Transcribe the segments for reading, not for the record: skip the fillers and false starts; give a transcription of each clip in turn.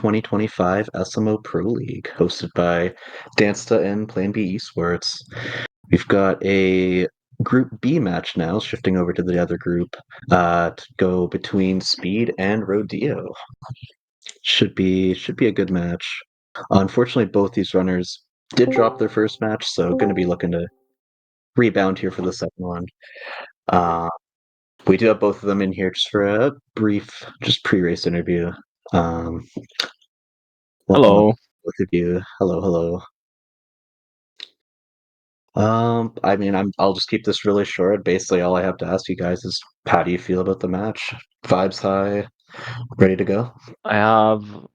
2025 SMO Pro League, hosted by Dansta and Plan B Esports. We've got a Group B match now, shifting over to the other group to go between Speed and Rodillo. Should be a good match. Unfortunately, both these runners did drop their first match, so going to be looking to rebound here for the second one. We do have both of them in here just for a brief, just pre-race interview. Welcome, Hello. both of you. Hello. I'll just keep this really short. Basically, all I have to ask you guys is, how do you feel about the match? Vibes high, ready to go? I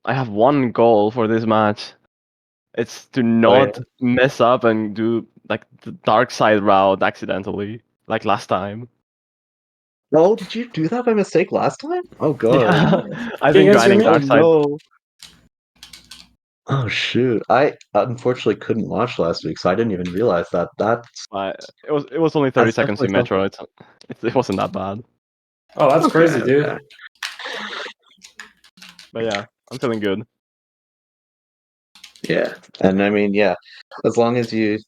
have one goal for this match. It's to Oh, yeah. not mess up and do like the dark side route accidentally, like last time. Oh, did you do that by mistake last time? Oh god. Yeah, I've Can been you guys hear grinding me? dark side. No. Oh shoot. I unfortunately couldn't watch last week, so I didn't even realize that. It was only 30 That's seconds in definitely Metro. It wasn't that bad. Oh, that's Okay, crazy, dude. okay. But yeah, I'm feeling good. Yeah. And I mean, yeah, as long as you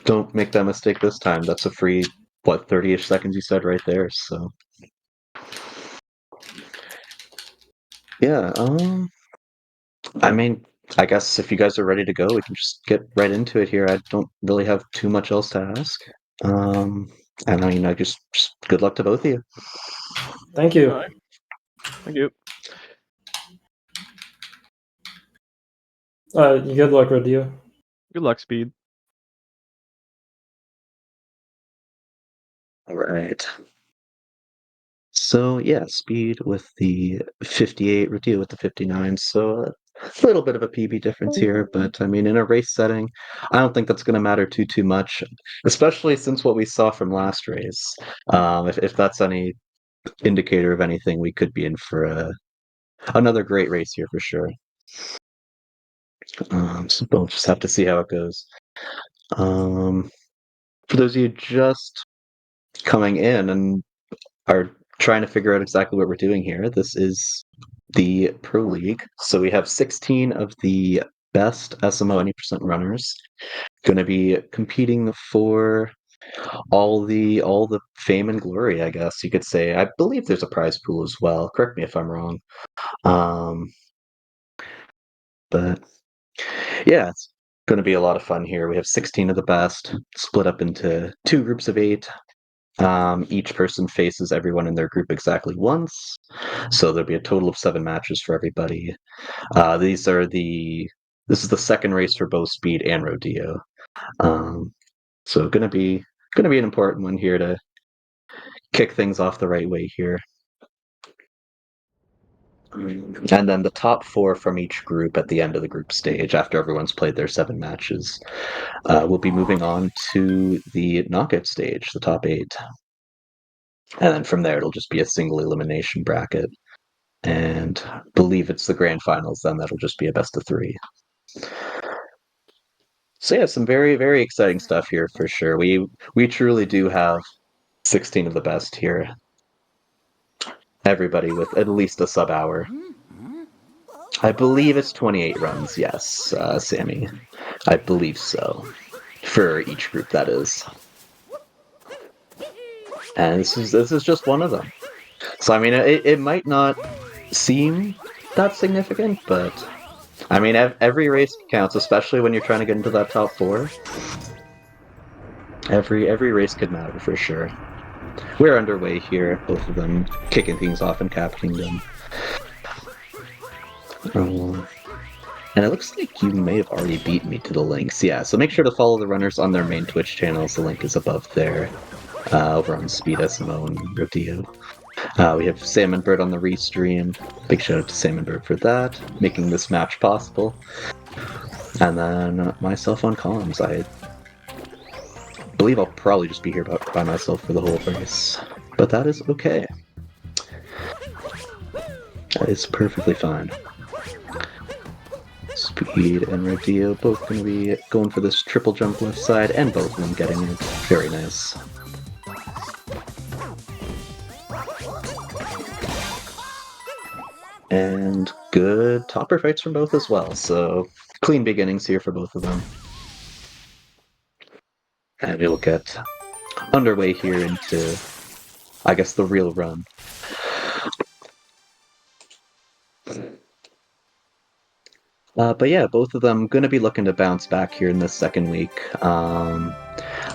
don't make that mistake this time, that's a free, 30-ish seconds you said right there, so. Yeah, I mean, I guess if you guys are ready to go, we can just get right into it here. I don't really have too much else to ask. And I mean, just good luck to both of you. Thank you. All right. Thank you. Good luck, Rodillo. Good luck, Speed. All right. So yeah, Speed with the 58, Rodillo with the 59. So a little bit of a PB difference here, but I mean, in a race setting, I don't think that's going to matter too much, especially since what we saw from last race. If that's any indicator of anything, we could be in for another great race here for sure. So we'll just have to see how it goes. For those of you just coming in and are trying to figure out exactly what we're doing here, this is the Pro League. So we have 16 of the best SMO 90% runners going to be competing for all the fame and glory, I guess you could say. I believe there's a prize pool as well. Correct me if I'm wrong. But yeah, it's going to be a lot of fun here. We have 16 of the best, split up into 2 groups of 8. Each person faces everyone in their group exactly once, so there'll be a total of 7 matches for everybody. This is the second race for both Speed and Rodillo. So gonna be an important one here to kick things off the right way here. And then the top 4 from each group at the end of the group stage, after everyone's played their 7 matches, will be moving on to the knockout stage, the top 8. And then from there, it'll just be a single elimination bracket. And I believe it's the grand finals, then that'll just be a best of 3. So yeah, some very, very exciting stuff here for sure. We truly do have 16 of the best here. Everybody with at least a sub-hour. I believe it's 28 runs, yes, Sammy. I believe so. For each group, that is. And this is just one of them. So I mean, it might not seem that significant, but I mean, every race counts, especially when you're trying to get into that top 4. Every race could matter for sure. We're underway here, both of them kicking things off in Cap Kingdom. And it looks like you may have already beaten me to the links. Yeah, so make sure to follow the runners on their main Twitch channels. The link is above there, over on Speed SMO and Rodillo. We have Salmon Bird on the restream. Big shout out to Salmon Bird for that, making this match possible. And then myself on comms. I believe I'll probably just be here by myself for the whole race, but that is okay. That is perfectly fine. Speed and Rodillo both going to be going for this triple jump left side, and both of them getting it. Very nice. And good topper fights from both as well. So clean beginnings here for both of them. And we'll get underway here into, I guess, the real run. But yeah, both of them going to be looking to bounce back here in this second week. I'm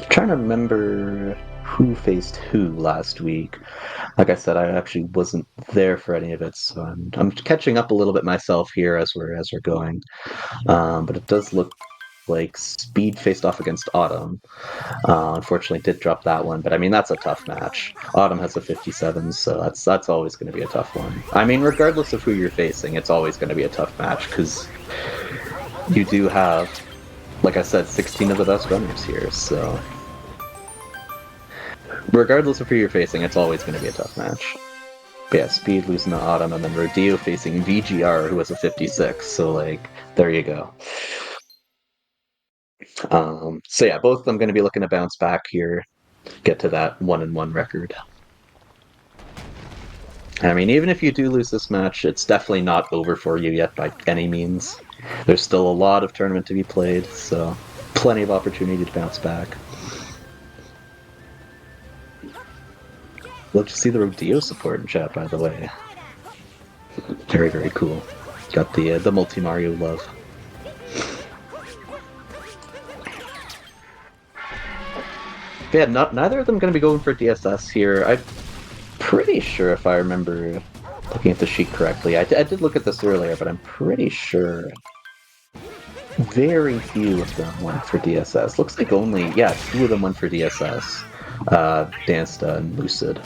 trying to remember who faced who last week. Like I said, I actually wasn't there for any of it, so I'm catching up a little bit myself here as we're going. But it does look like Speed faced off against Autumn. Unfortunately, did drop that one, but I mean that's a tough match. Autumn has a 57, so that's always going to be a tough one. I mean, regardless of who you're facing, it's always going to be a tough match because you do have, like I said, 16 of the best runners here. So regardless of who you're facing, it's always going to be a tough match. But yeah, Speed losing to Autumn, and then Rodillo facing VGR, who has a 56. So like, there you go. So yeah, both of them going to be looking to bounce back here, get to that 1-1 record. I mean, even if you do lose this match, it's definitely not over for you yet by any means. There's still a lot of tournament to be played, so plenty of opportunity to bounce back. Love to see the Rodillo support in chat, by the way. Very, very cool. Got the multi Mario love. Yeah, neither of them going to be going for DSS here. I'm pretty sure, if I remember looking at the sheet correctly, I did look at this earlier, but I'm pretty sure very few of them went for DSS. Looks like only, yeah, 2 of them went for DSS. Dansta and Lucid.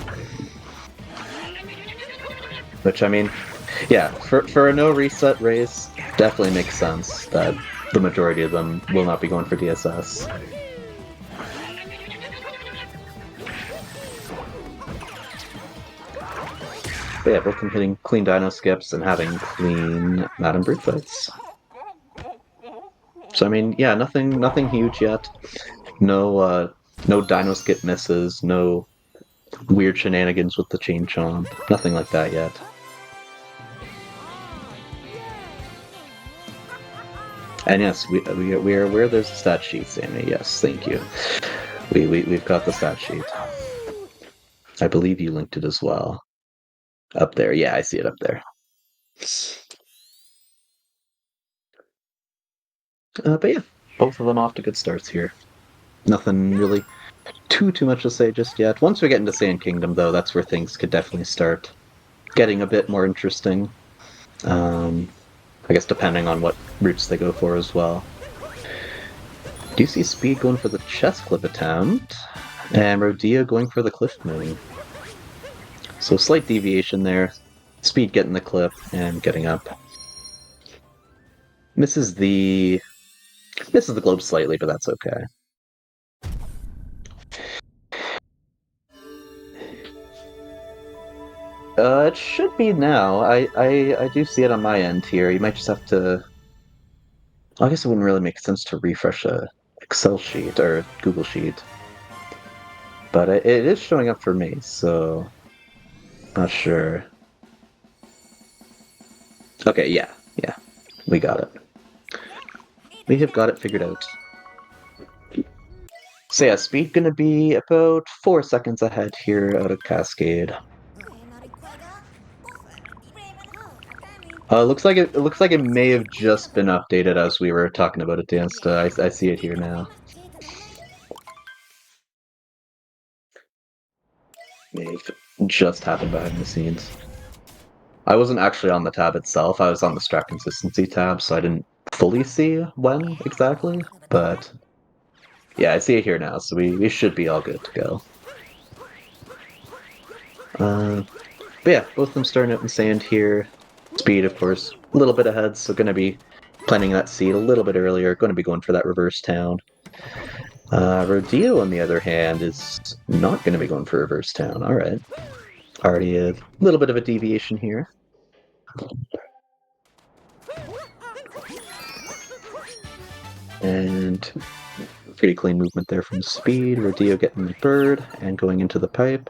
Which, I mean, yeah, for a no reset race, definitely makes sense that the majority of them will not be going for DSS. But yeah, both of them hitting clean dino skips and having clean Madam Brute fights. So I mean, yeah, nothing huge yet. No dino skip misses, no weird shenanigans with the chain chomp, nothing like that yet. And yes, we are aware there's a stat sheet, Sammy. Yes, thank you. We've got the stat sheet. I believe you linked it as well. Up there, yeah, I see it up there. But yeah, both of them off to good starts here. Nothing really too much to say just yet. Once we get into Sand Kingdom, though, that's where things could definitely start getting a bit more interesting. I guess depending on what routes they go for as well. Do you see Speed going for the chest clip attempt? And Rodillo going for the cliff moon. So slight deviation there. Speed getting the clip and getting up. Misses the globe slightly, but that's okay. It should be now. I do see it on my end here. You might just have to... I guess it wouldn't really make sense to refresh a Excel sheet or Google sheet. But it is showing up for me, so... Not sure. Okay, yeah. We got it. We have got it figured out. So yeah, Speed gonna be about 4 seconds ahead here out of Cascade. Looks like it may have just been updated as we were talking about it, Dansta. I see it here now. May have just happened behind the scenes. I wasn't actually on the tab itself. I was on the strat consistency tab, so I didn't fully see when exactly. But yeah, I see it here now, so we should be all good to go. But yeah, both of them starting out in sand here. Speed, of course, a little bit ahead, so going to be planting that seed a little bit earlier. Going to be going for that reverse town. Rodillo, on the other hand, is not going to be going for reverse town. All right. Already a little bit of a deviation here. And pretty clean movement there from Speed. Rodillo getting the bird and going into the pipe.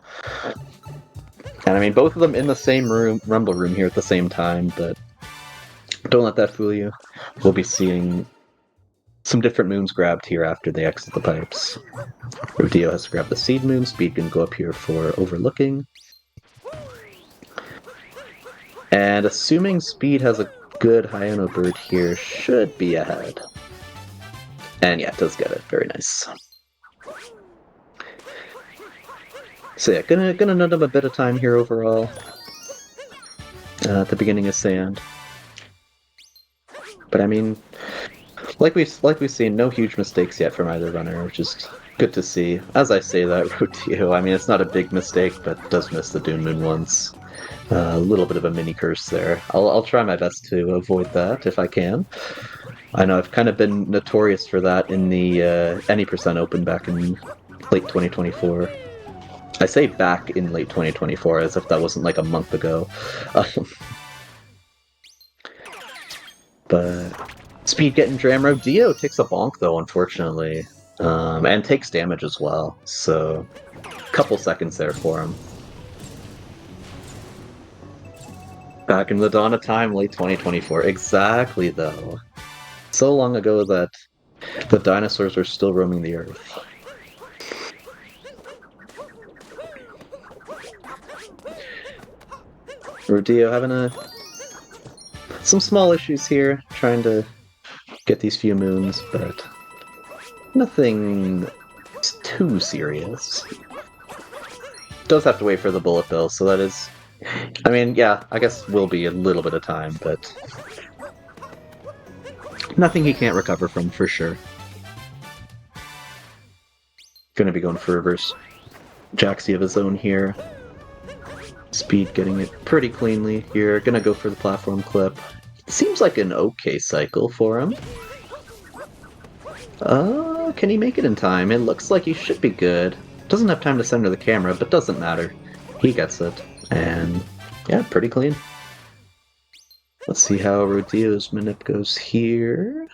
And I mean, both of them in the same room, rumble room here at the same time, but Don't let that fool you. We'll be seeing some different moons grabbed here after they exit the pipes. Rodillo has to grab the seed moon. Speed can go up here for overlooking. And assuming Speed has a good Hyeno bird here, should be ahead. And yeah, it does get it. Very nice. So yeah, gonna nut him a bit of time here overall. At the beginning of Sand. But I mean, like we've seen, no huge mistakes yet from either runner, which is good to see. As I say that, Rodillo, I mean, it's not a big mistake, but does miss the Dune Moon once. A little bit of a mini curse there. I'll try my best to avoid that if I can. I know I've kind of been notorious for that in the Any Percent Open back in late 2024. I say back in late 2024 as if that wasn't like a month ago. But Speed getting Dram. Rodillo takes a bonk though, unfortunately. And takes damage as well. So, a couple seconds there for him. Back in the dawn of time, late 2024. Exactly, though. So long ago that the dinosaurs were still roaming the earth. Rodillo having some small issues here, trying to get these few moons, but nothing too serious. Does have to wait for the bullet bill, so that is... I mean, yeah, I guess will be a little bit of time, but nothing he can't recover from, for sure. Gonna be going for reverse Jaxie of his own here. Speed getting it pretty cleanly here. Gonna go for the platform clip. Seems like an okay cycle for him. Can he make it in time? It looks like he should be good. Doesn't have time to center the camera, but doesn't matter. He gets it. And yeah, pretty clean. Let's see how Rodillo's manip goes here.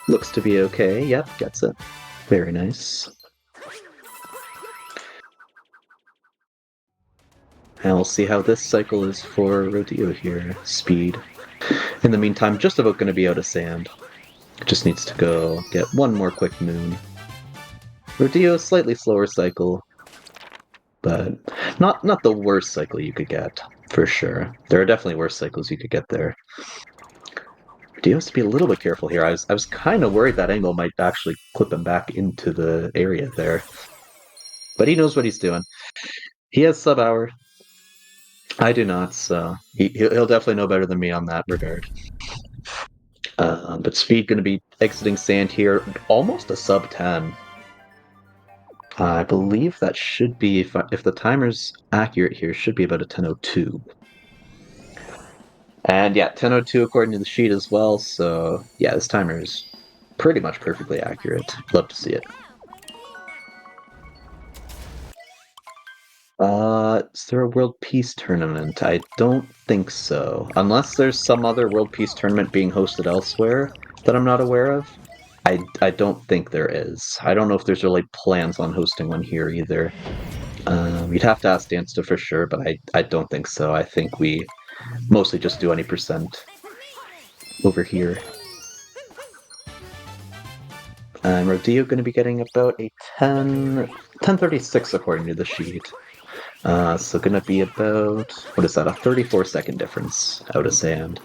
Looks to be okay. Yep, gets it. Very nice. And we'll see how this cycle is for Rodillo here. Speed. In the meantime, just about going to be out of sand. Just needs to go get one more quick moon. Rodillo, slightly slower cycle. But not the worst cycle you could get, for sure. There are definitely worse cycles you could get there. Rodillo has to be a little bit careful here. I was kind of worried that angle might actually clip him back into the area there. But he knows what he's doing. He has sub-hour. I do not, so he'll definitely know better than me on that regard. But Speed going to be exiting sand here, almost a sub 10. I believe that should be, if the timer's accurate here, should be about a 10:02. And yeah, 10:02 according to the sheet as well, so yeah, this timer is pretty much perfectly accurate. Love to see it. Is there a World Peace Tournament? I don't think so. Unless there's some other World Peace Tournament being hosted elsewhere that I'm not aware of. I don't think there is. I don't know if there's really plans on hosting one here either. You'd have to ask Dansta for sure, but I don't think so. I think we mostly just do any percent over here. Rodillo going to be getting about a 10:36 according to the sheet. So going to be about, what is that, a 34-second difference out of sand.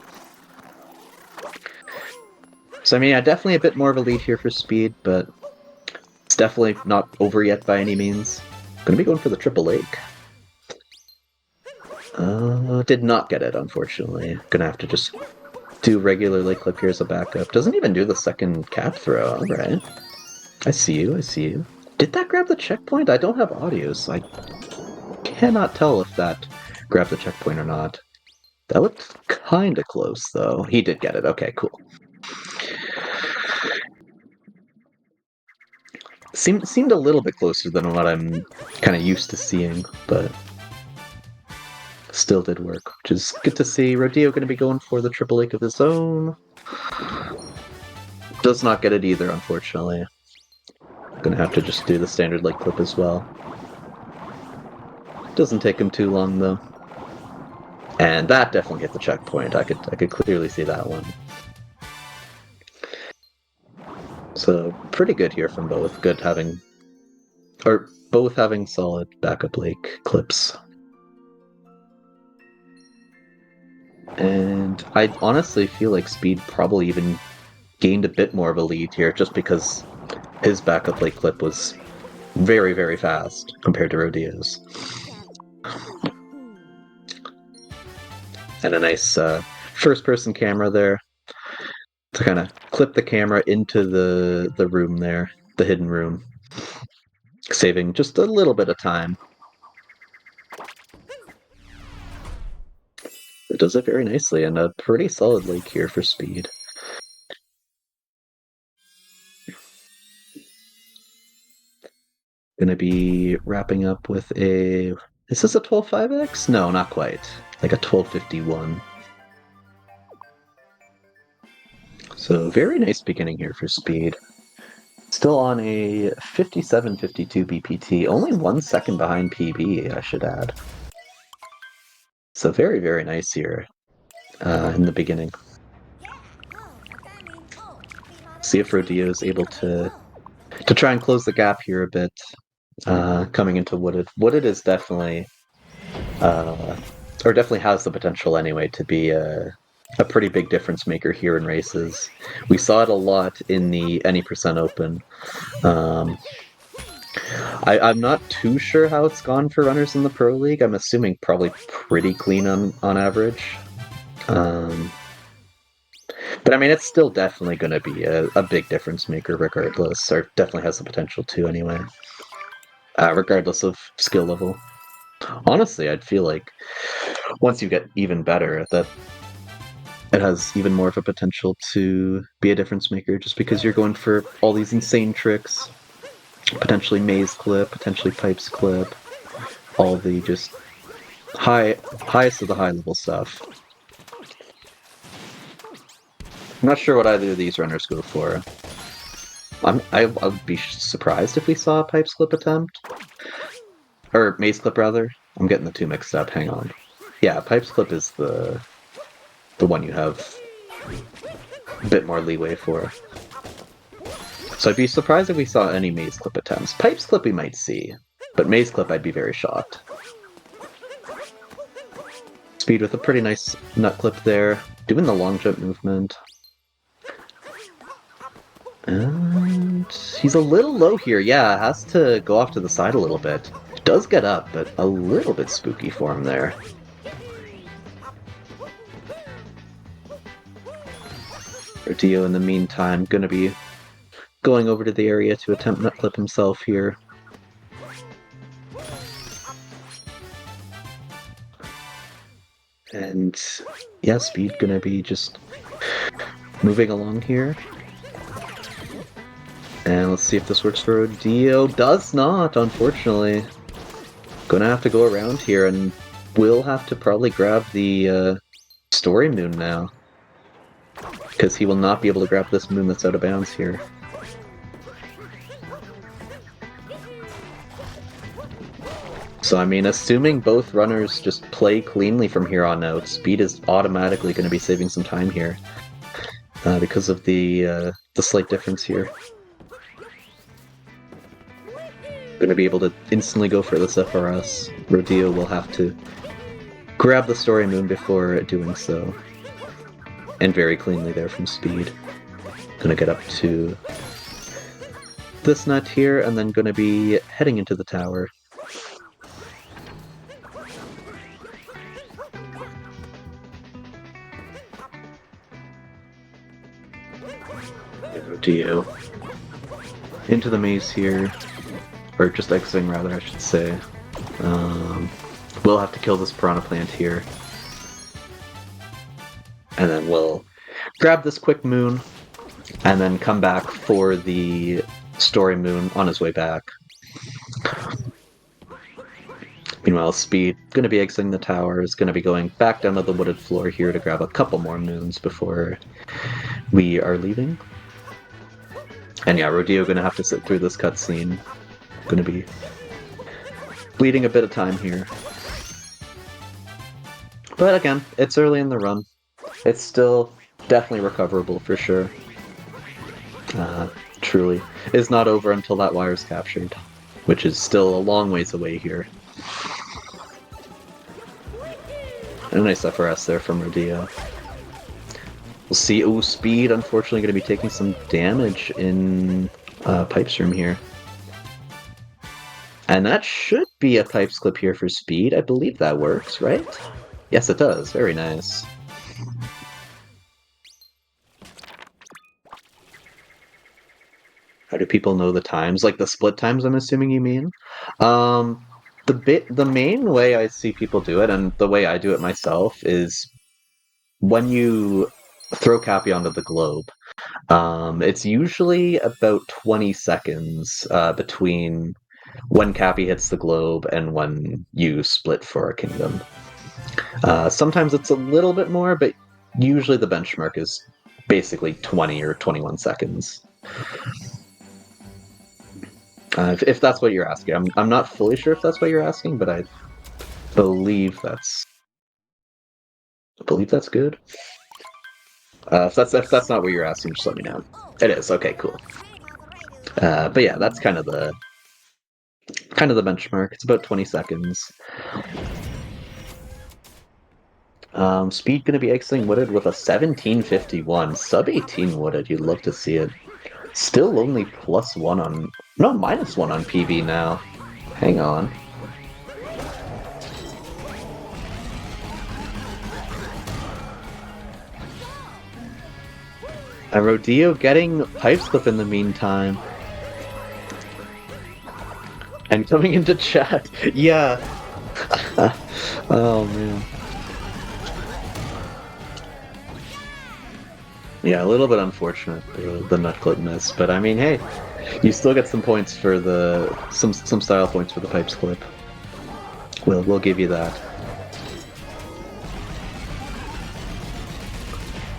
So I mean, yeah, definitely a bit more of a lead here for Speed, but it's definitely not over yet by any means. Going to be going for the triple lake. Did not get it, unfortunately. Going to have to just do regular lake clip here as a backup. Doesn't even do the second cap throw, alright. I see you, I see you. Did that grab the checkpoint? I don't have audio, so I cannot tell if that grabbed the checkpoint or not. That looked kinda close, though. He did get it, okay, cool. Seemed a little bit closer than what I'm kind of used to seeing, but still did work, which is good to see. Rodillo going to be going for the triple lake of his own. Does not get it either, unfortunately. Going to have to just do the standard lake clip as well. Doesn't take him too long, though. And that definitely hit the checkpoint. I could clearly see that one. So pretty good here from both. Both having solid backup lake clips. And I honestly feel like Speed probably even gained a bit more of a lead here just because his backup lake clip was very, very fast compared to Rodillo's. And a nice first-person camera there to kind of clip the camera into the room there, the hidden room, saving just a little bit of time. It does it very nicely, and a pretty solid lake here for Speed. Gonna be wrapping up with a... Is this a 12.5x? No, not quite. Like a 12.51. So very nice beginning here for Speed. Still on a 57.52 BPT, only 1 second behind PB, I should add. So very, very nice here in the beginning. See if Rodillo is able to try and close the gap here a bit coming into Wooded. Wooded is definitely, or definitely has the potential anyway, to be a pretty big difference maker here in races. We saw it a lot in the Any Percent Open. I'm not too sure how it's gone for runners in the Pro League. I'm assuming probably pretty clean on average. But I mean, it's still definitely going to be a big difference maker regardless, or definitely has the potential to anyway, regardless of skill level. Honestly, I'd feel like once you get even better, that it has even more of a potential to be a difference maker just because you're going for all these insane tricks, potentially maze clip, potentially pipes clip, all the just highest of the high level stuff. I'm not sure what either of these runners go for. I would be surprised if we saw a pipes clip attempt. Or maze clip, rather. I'm getting the two mixed up, hang on. Yeah, pipes clip is the one you have a bit more leeway for. So I'd be surprised if we saw any maze clip attempts. Pipes clip we might see, but maze clip I'd be very shocked. Speed with a pretty nice nut clip there. Doing the long jump movement. And he's a little low here. Yeah, has to go off to the side a little bit. Does get up, but a little bit spooky for him there. Rodillo, in the meantime, gonna be going over to the area to attempt nut clip himself here. And yeah, Speed gonna be just moving along here. And let's see if this works for Rodillo. Does not, unfortunately. Gonna have to go around here, and will have to probably grab the story moon now. Because he will not be able to grab this moon that's out of bounds here. So I mean, assuming both runners just play cleanly from here on out, Speed is automatically going to be saving some time here. Because of the slight difference here. Going to be able to instantly go for this FRS. Rodillo will have to grab the story moon before doing so. And very cleanly there from Speed. Going to get up to this nut here, and then going to be heading into the tower. Rodillo into the maze here. Or just exiting, rather, I should say. We'll have to kill this piranha plant here. And then we'll grab this quick moon, and then come back for the story moon on his way back. Meanwhile, Speed, going to be exiting the tower, is going to be going back down to the wooded floor here to grab a couple more moons before we are leaving. And yeah, Rodillo going to have to sit through this cutscene. Going to be bleeding a bit of time here. But again, it's early in the run. It's still definitely recoverable for sure. Truly. Is not over until that wire is captured, which is still a long ways away here. A nice FRS there from Rodillo. We'll see. Ooh, Speed, unfortunately, going to be taking some damage in Pipes Room here. And that should be a Pipes clip here for Speed. I believe that works, right? Yes, it does. Very nice. How do people know the times? Like the split times, I'm assuming you mean? The main way I see people do it, and the way I do it myself, is when you throw Cappy onto the globe. It's usually about 20 seconds between when Cappy hits the globe and when you split for a kingdom. Sometimes it's a little bit more, but usually the benchmark is basically 20 or 21 seconds. If that's what you're asking. I'm not fully sure if that's what you're asking, but I believe that's good. If that's not what you're asking, just let me know. It is. Okay, cool. But yeah, that's kind of the benchmark. It's about 20 seconds. Speed going to be exiting Wooded with a 1751. Sub 18 Wooded. You'd love to see it. Still only +1 on... No, -1 on PB now. Hang on. And Rodillo getting Pipes Clip in the meantime. And coming into chat. Yeah. Oh, man. Yeah, a little bit unfortunate for the nut clip miss, but I mean, hey, you still get some points for some style points for the Pipes clip. We'll give you that.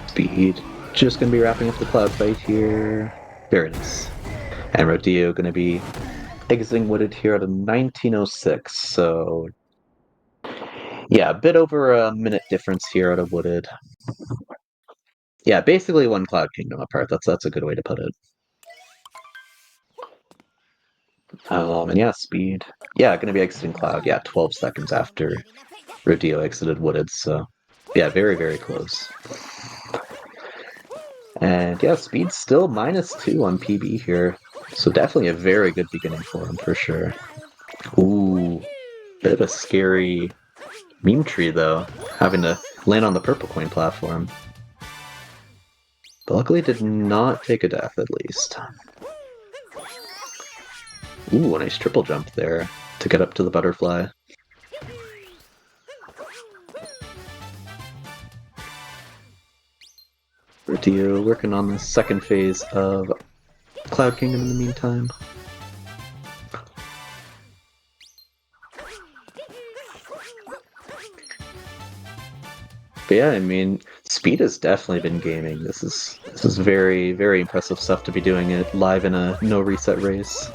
Speed just gonna be wrapping up the cloud fight here. Very nice. And Rodillo gonna be exiting Wooded here at a 1906. So yeah, a bit over a minute difference here at a Wooded. Yeah, basically one Cloud Kingdom apart. That's a good way to put it. And yeah, Speed. Yeah, gonna be exiting Cloud. Yeah, 12 seconds after Rodillo exited Wooded. So yeah, very, very close. And yeah, Speed's still -2 on PB here. So definitely a very good beginning for him, for sure. Ooh, bit of a scary meme tree, though, having to land on the purple coin platform. But luckily did not take a death, at least. Ooh, a nice triple jump there to get up to the butterfly. Rodillo working on the second phase of Cloud Kingdom in the meantime. But yeah, I mean, Speed has definitely been gaming. This is very, very impressive stuff to be doing it live in a no reset race.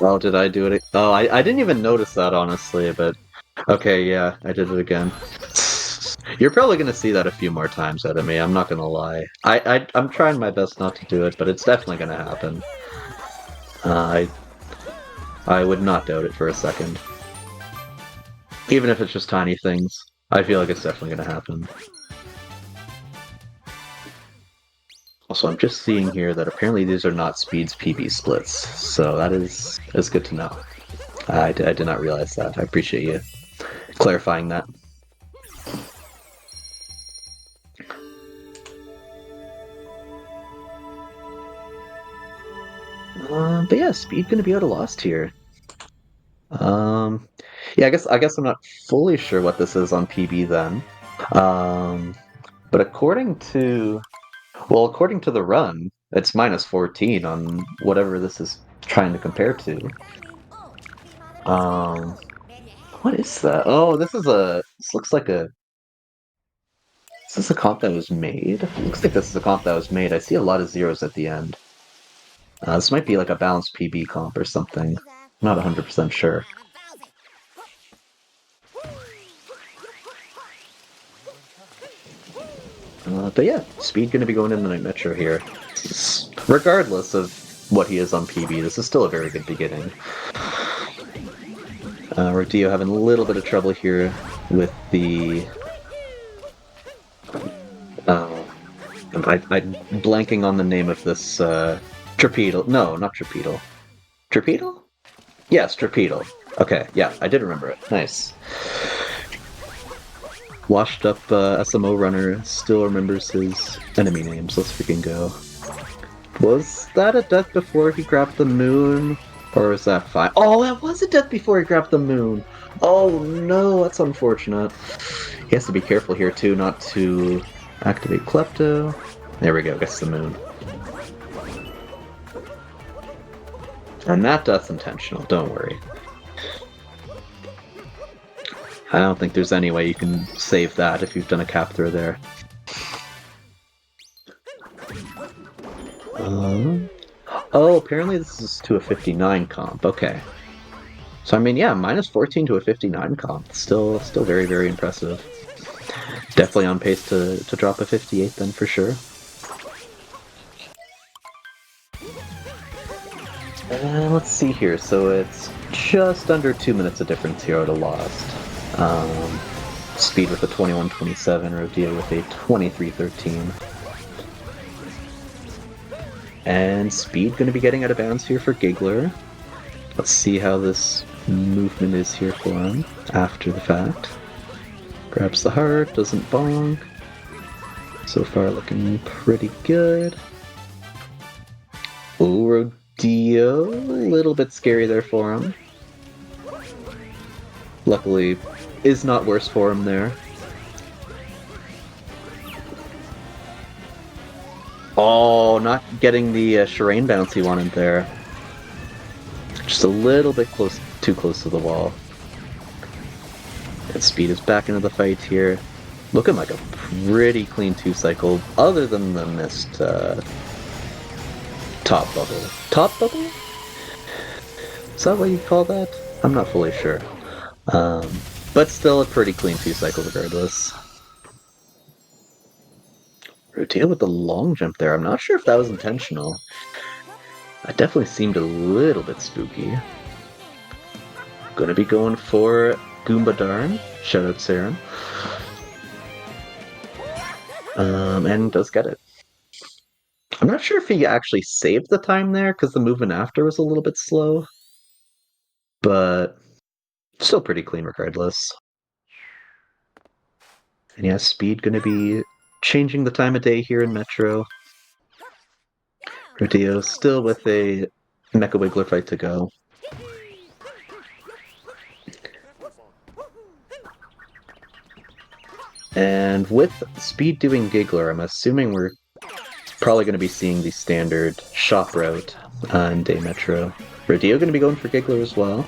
Oh, did I do it? Oh, I didn't even notice that, honestly, but okay, yeah, I did it again. You're probably gonna see that a few more times out of me, I'm not gonna lie. I'm trying my best not to do it, but it's definitely gonna happen. I would not doubt it for a second. Even if it's just tiny things, I feel like it's definitely gonna happen. Also, I'm just seeing here that apparently these are not Speed's PB splits, so that is good to know. I did not realize that. I appreciate you clarifying that. But yeah, Speed gonna be out of Lost here. Yeah, I guess I'm not fully sure what this is on PB then. But according to the run, it's -14 on whatever this is trying to compare to. What is that? Oh, this looks like a... Is this a comp that was made? Looks like this is a comp that was made. I see a lot of zeros at the end. This might be like a balanced PB comp or something. Not 100% sure. But yeah, Speed going to be going in the Night Metro here. Regardless of what he is on PB, this is still a very good beginning. Rodillo having a little bit of trouble here with the... I'm blanking on the name of this Trapedal. No, not Trapedal. Trapedal? Yes, Trapedal. Okay, yeah, I did remember it. Nice. Washed up SMO runner still remembers his enemy names. Let's freaking go. Was that a death before he grabbed the moon? Or was that fine? Oh, that was a death before he grabbed the moon! Oh no, that's unfortunate. He has to be careful here too, not to activate Klepto. There we go, gets the moon. And that death's intentional, don't worry. I don't think there's any way you can save that if you've done a cap throw there. Oh, apparently this is to a 59 comp. Okay. So I mean, yeah, minus 14 to a 59 comp. Still very, very impressive. Definitely on pace to drop a 58 then for sure. Let's see here. So it's just under 2 minutes of difference here at a Lost. Speed with a 21.27, Rodillo with a 23.13. And Speed going to be getting out of bounds here for Giggler. Let's see how this movement is here for him after the fact. Grabs the heart, doesn't bonk. So far looking pretty good. Oh, Rodillo, a little bit scary there for him. Luckily, is not worse for him there. Oh, not getting the Shireen bounce he wanted there. Just a little bit too close to the wall. And Speed is back into the fight here. Looking like a pretty clean 2-cycle, other than the missed top bubble. Top bubble? Is that what you call that? I'm not fully sure. But still a pretty clean 2-cycle regardless. Rodillo with the long jump there. I'm not sure if that was intentional. That definitely seemed a little bit spooky. Gonna be going for Goomba Darn. Shout out Saren. And does get it. I'm not sure if he actually saved the time there, because the movement after was a little bit slow. But still pretty clean regardless. And yeah, Speed gonna be changing the time of day here in Metro. Rodillo still with a Mecha Wiggler fight to go. And with Speed doing Giggler, I'm assuming we're probably going to be seeing the standard shop route in Day Metro. Rodillo going to be going for Giggler as well.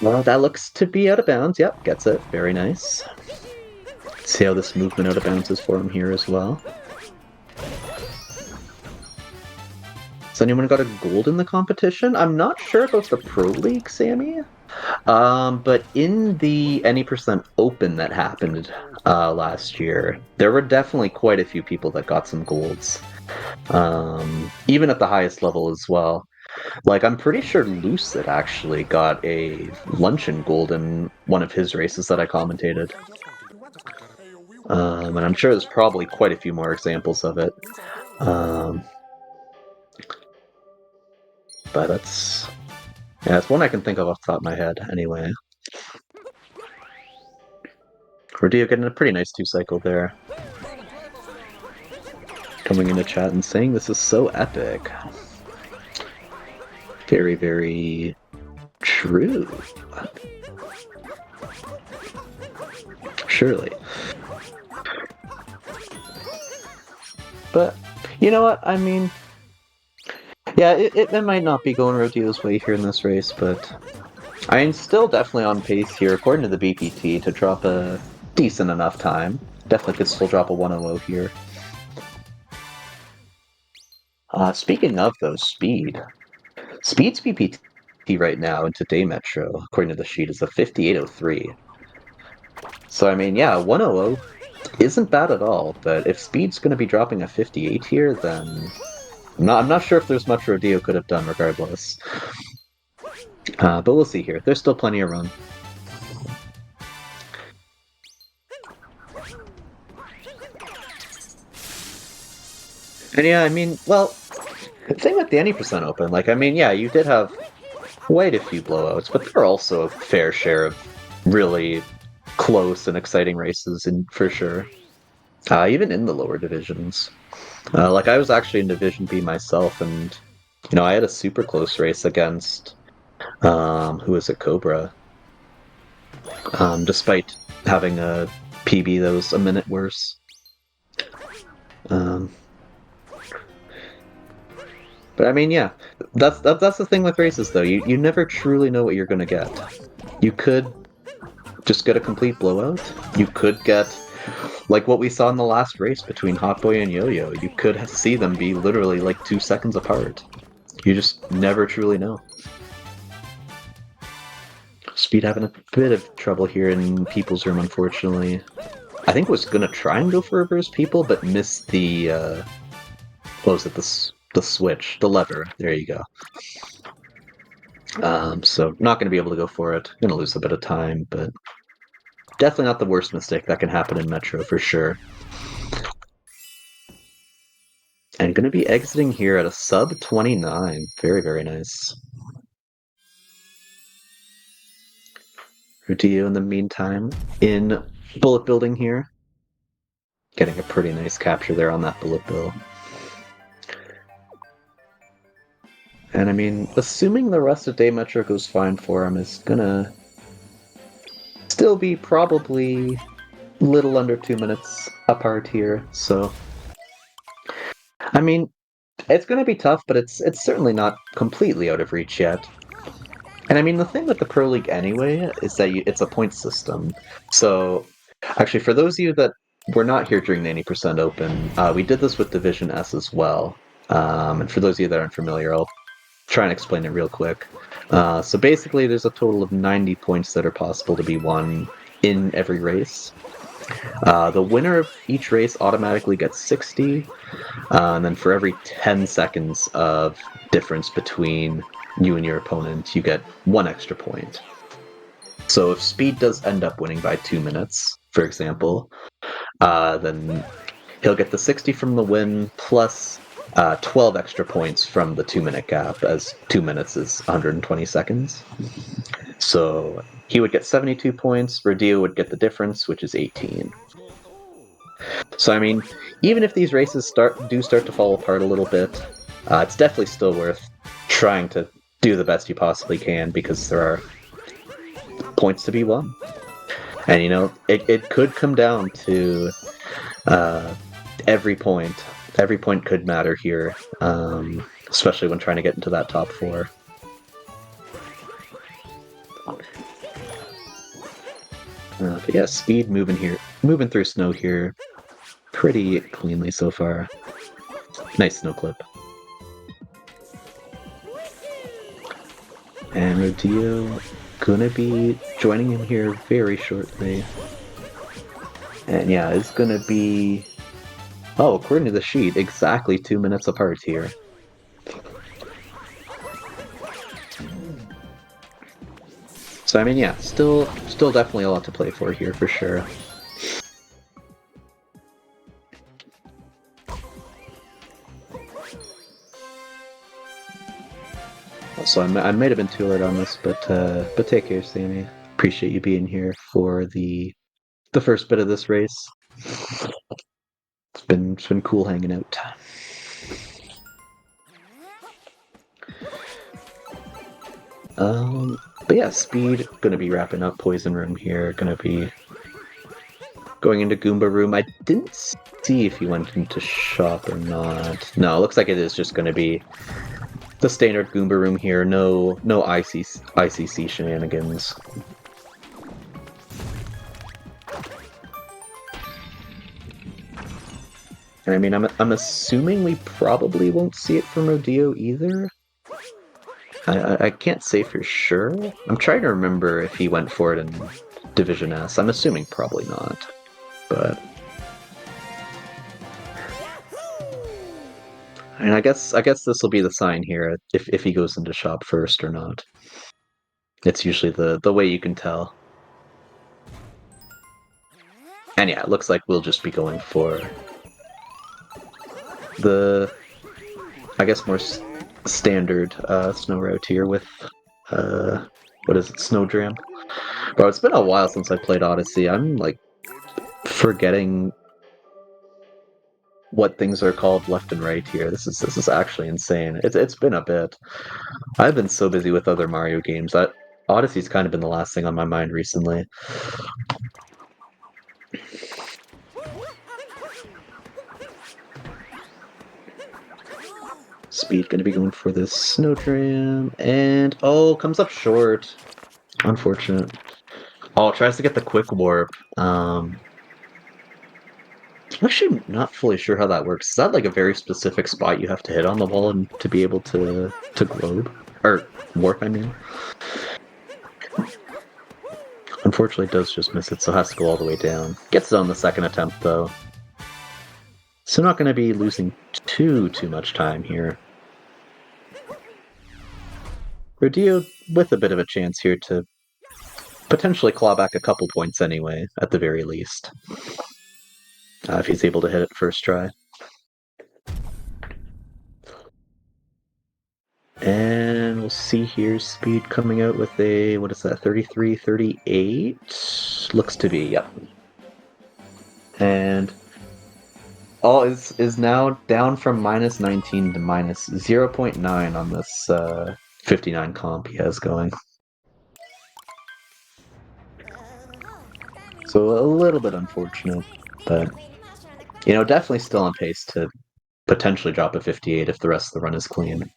Well, that looks to be out of bounds. Yep, gets it. Very nice. Let's see how this movement out of bounds is for him here as well. Has anyone got a gold in the competition? I'm not sure about the Pro League, Sammy. But in the Any Percent Open that happened last year, there were definitely quite a few people that got some golds. Even at the highest level as well. Like, I'm pretty sure Lucid actually got a luncheon gold in one of his races that I commentated. And I'm sure there's probably quite a few more examples of it. But that's... yeah, it's one I can think of off the top of my head, anyway. Rodillo getting a pretty nice 2-cycle there. Coming into chat and saying this is so epic. Very, very true. Surely. But, you know what, I mean... yeah, it might not be going Rodillo's way here in this race, but... I'm still definitely on pace here, according to the BPT, to drop a decent enough time. Definitely could still drop a 100 here. Speaking of those, Speed's PPT right now into Day Metro, according to the sheet, is a 5803. So I mean, yeah, 100 isn't bad at all, but if Speed's going to be dropping a 58 here, then I'm not sure if there's much Rodillo could have done regardless. But we'll see here. There's still plenty of run. And yeah, I mean, well, same with the any percent open. Like, I mean, yeah, you did have quite a few blowouts, but there are also a fair share of really close and exciting races, for sure. Even in the lower divisions. Like, I was actually in Division B myself, and I had a super close race against who was it, Cobra. Despite having a PB that was a minute worse. But I mean, yeah, that's the thing with races, though. You never truly know what you're gonna get. You could just get a complete blowout. You could get, like what we saw in the last race between Hotboy and Yo-Yo. You could see them be literally like 2 seconds apart. You just never truly know. Speed having a bit of trouble here in People's Room, unfortunately. I think was gonna try and go for reverse People, but missed the what was it? The switch, the lever. There you go. So not going to be able to go for it. Going to lose a bit of time, but definitely not the worst mistake that can happen in Metro for sure. And going to be exiting here at a sub 29. Very, very nice. Rodillo in the meantime in bullet building here. Getting a pretty nice capture there on that bullet bill. And I mean, assuming the rest of Day Metro goes fine for him, is gonna still be probably little under 2 minutes apart here, so I mean, it's going to be tough, but it's certainly not completely out of reach yet. And I mean, the thing with the Pro League anyway is that it's a point system. So, actually, for those of you that were not here during the 80% Open, we did this with Division S as well. And for those of you that aren't familiar, I'll try and explain it real quick. So basically, there's a total of 90 points that are possible to be won in every race. The winner of each race automatically gets 60, and then for every 10 seconds of difference between you and your opponent, you get 1 extra point. So if Speed does end up winning by 2 minutes, for example, then he'll get the 60 from the win plus 12 extra points from the 2-minute gap, as 2 minutes is 120 seconds. So he would get 72 points, Rodillo would get the difference, which is 18. So I mean, even if these races do start to fall apart a little bit, it's definitely still worth trying to do the best you possibly can, because there are points to be won. And it could come down to every point. Every point could matter here, especially when trying to get into that top 4. But yeah, Speed moving through snow here pretty cleanly so far. Nice snow clip. And Rodillo gonna be joining him here very shortly. And yeah, it's gonna be, according to the sheet, exactly 2 minutes apart here. So I mean, yeah, still definitely a lot to play for here for sure. So I might have been too late on this, but take care, Sammy. Appreciate you being here for the first bit of this race. It's been cool hanging out. But yeah, Speed gonna be wrapping up Poison Room here. Gonna be going into Goomba Room. I didn't see if he went into Shop or not. No, it looks like it is just gonna be the standard Goomba Room here. No ICC shenanigans. And I mean, I'm assuming we probably won't see it from Rodillo either. I can't say for sure. I'm trying to remember if he went for it in Division S. I'm assuming probably not, but and I guess this will be the sign here if he goes into shop first or not. It's usually the way you can tell. And yeah, it looks like we'll just be going for the, I guess, more standard snow route here with, what is it, Snowdram? Bro, it's been a while since I played Odyssey. I'm, like, forgetting what things are called left and right here. This is actually insane. It's been a bit. I've been so busy with other Mario games that Odyssey's kind of been the last thing on my mind recently. Speed gonna be going for this Snowdram, and oh, comes up short. Unfortunate. Oh, tries to get the quick warp. I'm actually not fully sure how that works. Is that like a very specific spot you have to hit on the wall and to be able to globe or warp? I mean, unfortunately, it does just miss it, so has to go all the way down. Gets it on the second attempt though, so not going to be losing too much time here. Rodillo with a bit of a chance here to potentially claw back a couple points anyway, at the very least. If he's able to hit it first try. And we'll see here, Speed coming out with a, what is that, 33, 38? Looks to be, yep. And all is now down from minus 19 to minus 0.9 on this 59 comp he has going. So a little bit unfortunate, but, you know, definitely still on pace to potentially drop a 58 if the rest of the run is clean.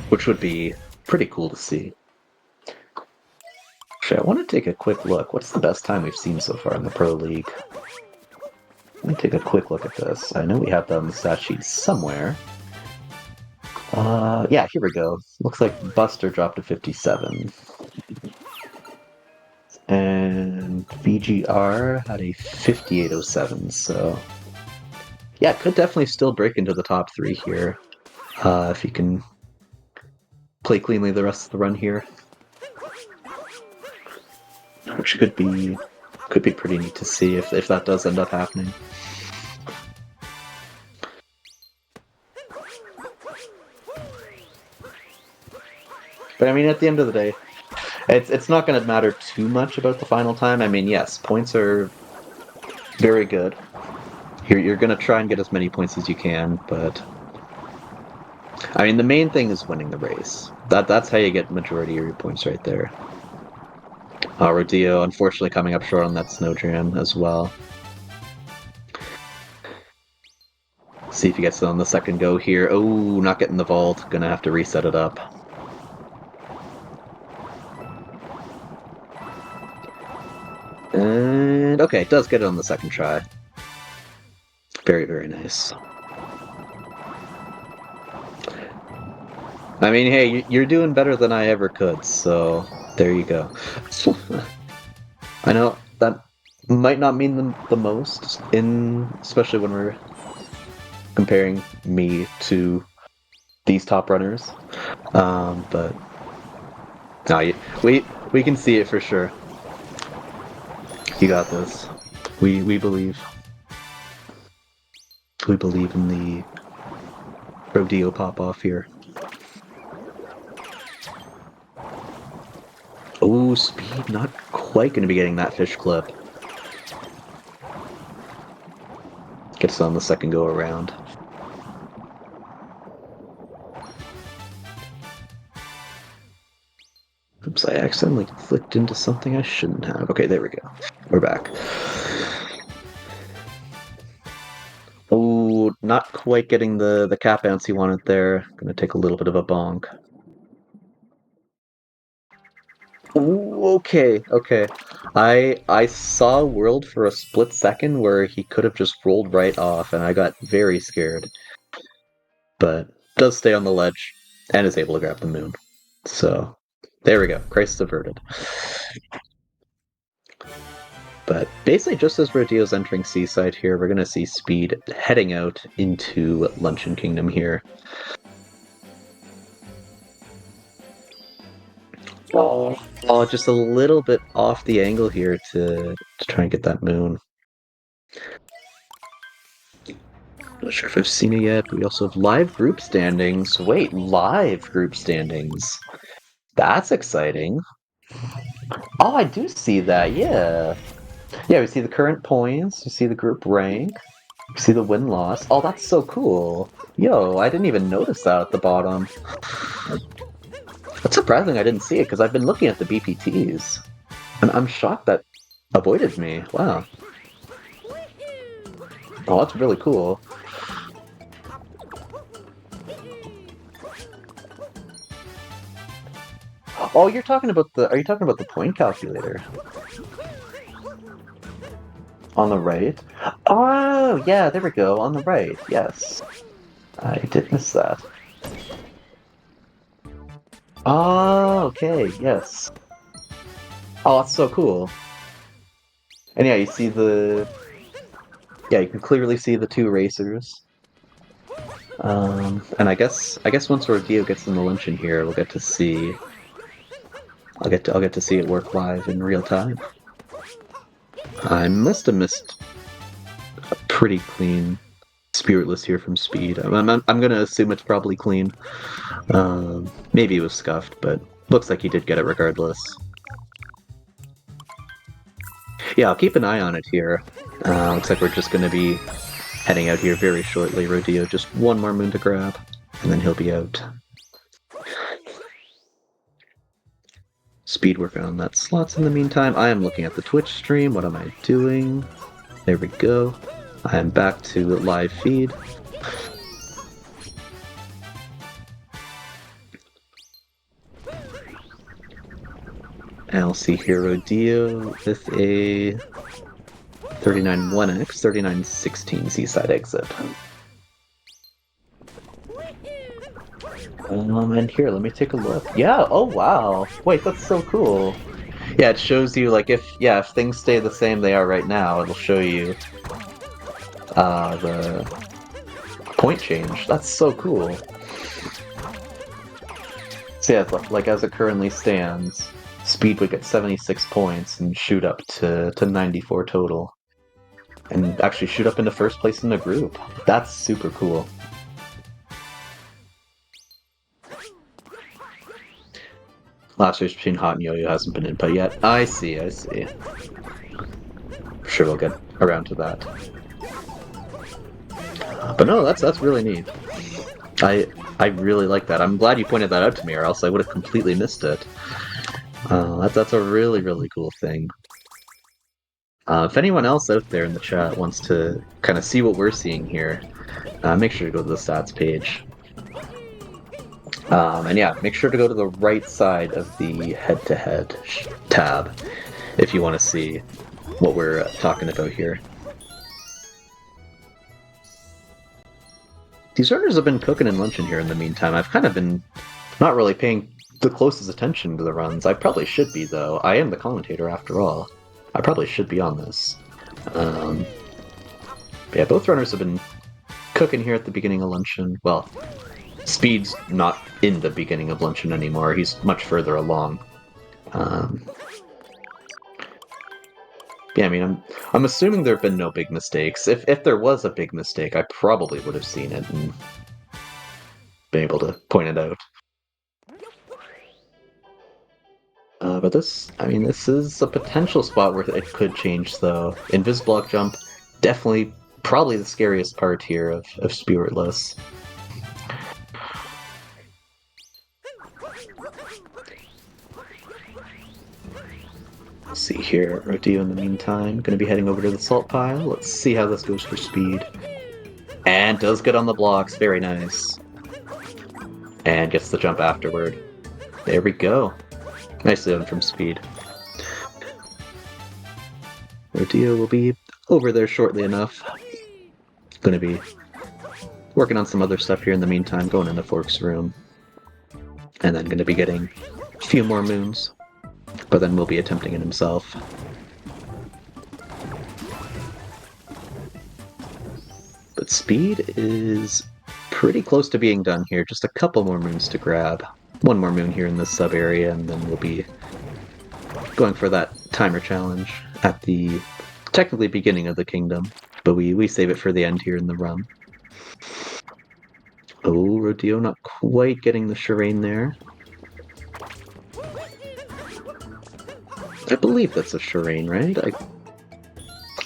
Which would be pretty cool to see. Actually, I want to take a quick look. What's the best time we've seen so far in the Pro League? Let me take a quick look at this. I know we have that on the stat sheet somewhere. Yeah, here we go. Looks like Buster dropped to 57. And VGR had a 58.07, so... Yeah, could definitely still break into the top 3 here. If he can play cleanly the rest of the run here. Which could be pretty neat to see if that does end up happening. But I mean, at the end of the day, it's not going to matter too much about the final time. I mean, yes, points are very good. You're going to try and get as many points as you can, but I mean, the main thing is winning the race. That's how you get majority of your points right there. Rodillo, unfortunately, coming up short on that Snowdram as well. See if he gets it on the second go here. Oh, not getting the vault. Gonna have to reset it up. And okay, does get it on the second try. Very, very nice. I mean, hey, you're doing better than I ever could, so there you go. I know that might not mean the most, especially when we're comparing me to these top runners, but no, we can see it for sure. You got this. We believe. We believe in the Rodillo pop-off here. Oh, Speed not quite going to be getting that fish clip. Gets on the second go around. Oops, I accidentally clicked into something I shouldn't have. Okay, there we go. We're back. Oh, not quite getting the cap bounce he wanted there. Gonna take a little bit of a bonk. Ooh, okay, okay. I saw World for a split second where he could have just rolled right off, and I got very scared. But does stay on the ledge and is able to grab the moon. So there we go. Crisis averted. But basically, just as Rodillo's entering Seaside here, we're going to see Speed heading out into Luncheon Kingdom here. Oh, just a little bit off the angle here to try and get that moon. Not sure if I've seen it yet, but we also have live group standings. Wait, live group standings. That's exciting. Oh, I do see that, yeah. Yeah, we see the current points, we see the group rank, we see the win-loss. Oh, that's so cool. Yo, I didn't even notice that at the bottom. That's surprising I didn't see it, because I've been looking at the BPTs. I'm shocked that avoided me. Wow. Oh, that's really cool. Oh, you're talking about the... Are you talking about the point calculator? On the right? Oh, yeah, there we go. On the right, yes. I did miss that. Oh, okay, yes. Oh, that's so cool. And yeah, you see the... Yeah, you can clearly see the two racers. And I guess once Rodillo gets in the luncheon here, we'll get to see... I'll get to see it work live in real time. I must have missed a pretty clean Spiritless here from Speed. I'm gonna assume it's probably clean. Maybe it was scuffed, but looks like he did get it regardless. Yeah, I'll keep an eye on it here. Looks like we're just gonna be heading out here very shortly. Rodillo, just one more moon to grab, and then he'll be out. Speed working on that slots in the meantime. I am looking at the Twitch stream. What am I doing? There we go. I am back to live feed. And I'll see here Rodillo with a 39 1x, 3916 Seaside exit. And here, let me take a look. Yeah, oh wow. Wait, that's so cool. Yeah, it shows you, like, if things stay the same they are right now, it'll show you the point change. That's so cool. So yeah, like, as it currently stands, Speed would get 76 points and shoot up to 94 total. And actually shoot up into first place in the group. That's super cool. Last race between Hot and Yo-Yo hasn't been input yet. I see. Sure, we'll get around to that. But no, that's really neat. I really like that. I'm glad you pointed that out to me, or else I would have completely missed it. That's a really, really cool thing. If anyone else out there in the chat wants to kind of see what we're seeing here, make sure to go to the stats page. And yeah, make sure to go to the right side of the head-to-head tab if you want to see what we're talking about here. These runners have been cooking and lunching here in the meantime. I've kind of been not really paying the closest attention to the runs. I probably should be, though. I am the commentator after all. I probably should be on this. Yeah, both runners have been cooking here at the beginning of luncheon. Well, Speed's not in the beginning of luncheon anymore. He's much further along. Yeah, I mean, I'm assuming there have been no big mistakes. If there was a big mistake, I probably would have seen it and been able to point it out. But this is a potential spot where it could change, though. Invisiblock jump, definitely, probably the scariest part here of Spiritless. Let's see here, Rodillo in the meantime, going to be heading over to the salt pile. Let's see how this goes for Speed. And does get on the blocks, very nice. And gets the jump afterward. There we go. Nicely done from Speed. Rodillo will be over there shortly enough. Going to be working on some other stuff here in the meantime, going into Fork's room. And then going to be getting a few more moons. But then we'll be attempting it himself. But Speed is pretty close to being done here. Just a couple more moons to grab. One more moon here in this sub area, and then we'll be going for that timer challenge at the technically beginning of the kingdom. But we save it for the end here in the run. Oh, Rodillo not quite getting the Shireen there. I believe that's a Shireen, right?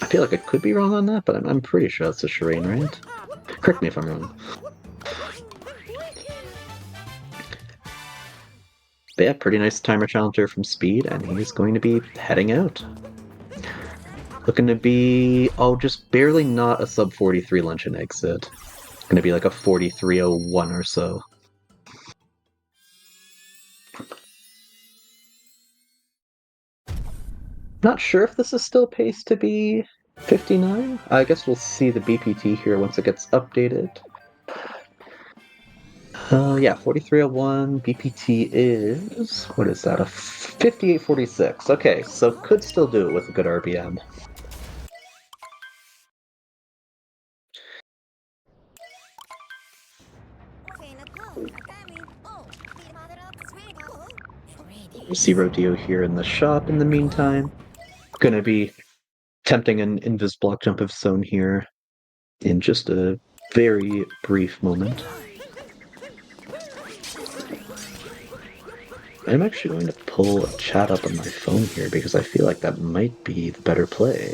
I feel like I could be wrong on that, but I'm pretty sure that's a Shireen, right? Correct me if I'm wrong. But yeah, pretty nice timer challenger from Speed, and he's going to be heading out. Looking to be, just barely not a sub 43 luncheon exit. Going to be like a 43.01 or so. Not sure if this is still paced to be 59. I guess we'll see the BPT here once it gets updated. Yeah, 43.01. BPT is, what is that? A 58.46. Okay, so could still do it with a good RBM. See Rodillo here in the shop in the meantime. Gonna be attempting an invis block jump of his own here in just a very brief moment. I'm actually going to pull a chat up on my phone here because I feel like that might be the better play